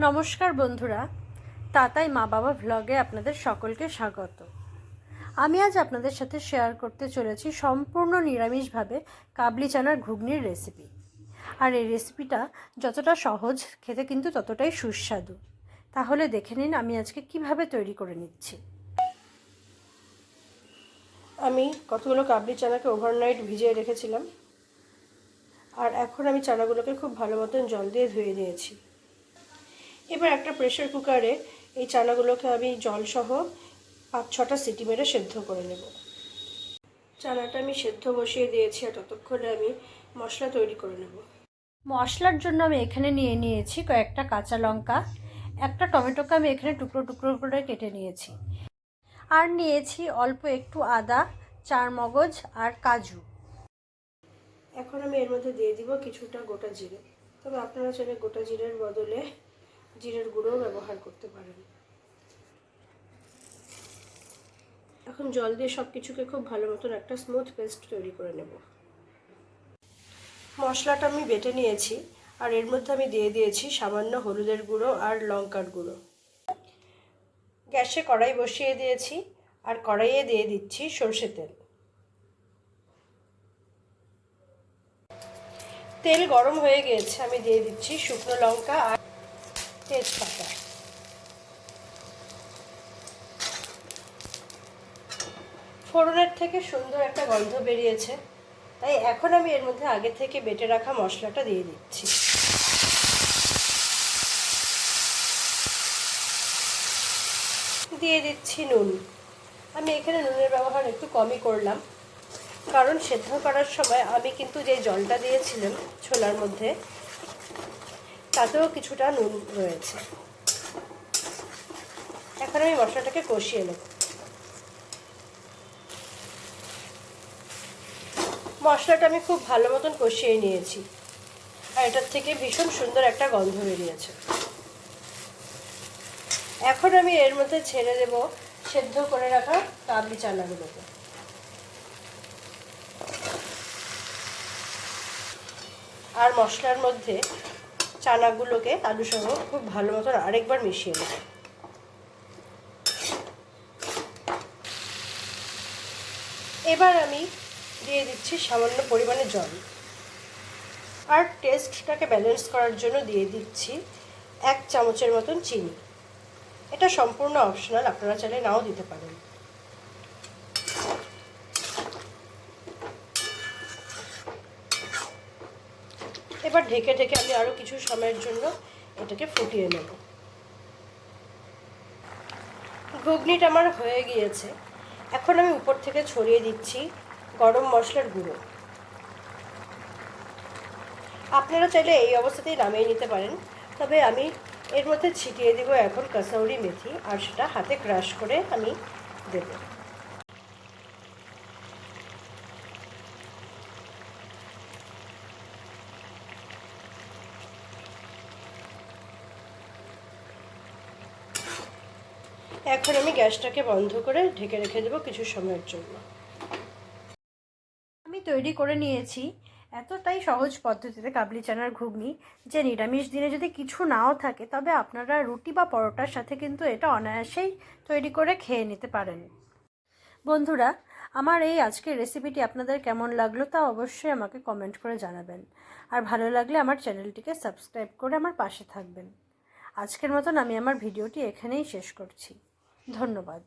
নমস্কার বন্ধুরা, তাতাই মা বাবা ভ্লগে আপনাদের সকলকে স্বাগত। আমি আজ আপনাদের সাথে শেয়ার করতে চলেছি সম্পূর্ণ নিরামিষভাবে কাবলি চানার ঘুগনির রেসিপি। আর এই রেসিপিটা যতটা সহজ, খেতে কিন্তু ততটাই সুস্বাদু। তাহলে দেখে নিন আমি আজকে কিভাবে তৈরি করে নিচ্ছি। আমি কতগুলো কাবলি চানাকে ওভারনাইট ভিজিয়ে রেখেছিলাম, আর এখন আমি চানাগুলোকে খুব ভালো মতন জল দিয়ে ধুয়ে নিয়েছি। এবার একটা প্রেসার কুকারে এই চানাগুলোকে আমি জলসহ 5-6টা সিটি মেরে সেদ্ধ করে নেব। চানাটা আমি সেদ্ধ বসিয়ে দিয়েছি, আর ততক্ষণে আমি মশলা তৈরি করে নেব। মশলার জন্য আমি এখানে নিয়ে নিয়েছি কয়েকটা কাঁচা লঙ্কা, একটা টমেটোকে আমি এখানে টুকরো টুকরো করে কেটে নিয়েছি, আর নিয়েছি অল্প একটু আদা, চারমগজ আর কাজু। এখন আমি এর মধ্যে দিয়ে দিব কিছুটা গোটা জিরে, তবে আপনারা চাইলে গোটা জিরের বদলে জিরের গুঁড়োও ব্যবহার করতে পারেন। এখন জল দিয়ে সব কিছুকে খুব ভালো মতন একটা স্মুথ পেস্ট তৈরি করে নেব। মশলাটা আমি বেটে নিয়েছি, আর এর মধ্যে আমি দিয়ে দিয়েছি সামান্য হলুদের গুঁড়ো আর লঙ্কার গুঁড়ো। গ্যাসে কড়াই বসিয়ে দিয়েছি, আর কড়াইয়ে দিয়ে দিচ্ছি সরষে তেল। তেল গরম হয়ে গিয়েছে, আমি দিয়ে দিচ্ছি শুকনো লঙ্কা আর তেজপাতা। ফোড়নের থেকে সুন্দর একটা গন্ধ বেরিয়েছে, তাই এখন আমি এর মধ্যে আগে থেকে বেটে রাখা মশলাটা দিয়ে দিচ্ছি। দিয়ে দিচ্ছি নুন। আমি এখানে নুনের ব্যবহার একটু কমই করলাম, কারণ সেদ্ধ করার সময় আমি কিন্তু যে জলটা দিয়েছিলাম ছোলার মধ্যে, তাতেও কিছুটা নুন রয়েছে। এখন আমি মশলাটাকে কষিয়ে নেব। মশলাটা আমি খুব ভালো মতন কষিয়ে নিয়েছি, আর এটার থেকে ভীষণ সুন্দর একটা গন্ধ বেরিয়েছে। এখন আমি এর মধ্যে ছেড়ে দেব সেদ্ধ করে রাখা কাবলি চানাগুলোকে। আর মশলার মধ্যে চানাগুলোকে আলু সহ খুব ভালো মতন আরেকবার মিশিয়ে নেব। এবার আমি দিয়ে দিচ্ছি সামান্য পরিমাণে জল, আর টেস্টটাকে ব্যালেন্স করার জন্য দিয়ে দিচ্ছি 1 চামচের মতন চিনি। এটা সম্পূর্ণ অপশনাল, আপনারা চাইলে নাও দিতে পারেন। এবার ঢেকে ঢেকে আমি আরও কিছু সময়ের জন্য এটাকে ফুটিয়ে নেব। ঘুগনিটা আমার হয়ে গিয়েছে। এখন আমি উপর থেকে ছড়িয়ে দিচ্ছি গরম মশলার গুঁড়ো। আপনারা চাইলে এই অবস্থাতেই নামিয়ে নিতে পারেন, তবে আমি এর মধ্যে ছিটিয়ে দেব এখন কাসৌরি মেথি, আর সেটা হাতে ক্রাশ করে আমি দেব। এখন আমি গ্যাসটাকে বন্ধ করে ঢেকে রেখে দেবো কিছু সময়ের জন্য। আমি তৈরি করে নিয়েছি এতটাই সহজ পদ্ধতিতে কাবলি চানার ঘুগনি, যে নিরামিষ দিনে যদি কিছু নাও থাকে তবে আপনারা রুটি বা পরোটার সাথে কিন্তু এটা অনায়াসেই তৈরি করে খেয়ে নিতে পারেন। বন্ধুরা, আমার এই আজকের রেসিপিটি আপনাদের কেমন লাগলো তা অবশ্যই আমাকে কমেন্ট করে জানাবেন, আর ভালো লাগলে আমার চ্যানেলটিকে সাবস্ক্রাইব করে আমার পাশে থাকবেন। আজকের মতন আমি আমার ভিডিওটি এখানেই শেষ করছি। ধন্যবাদ।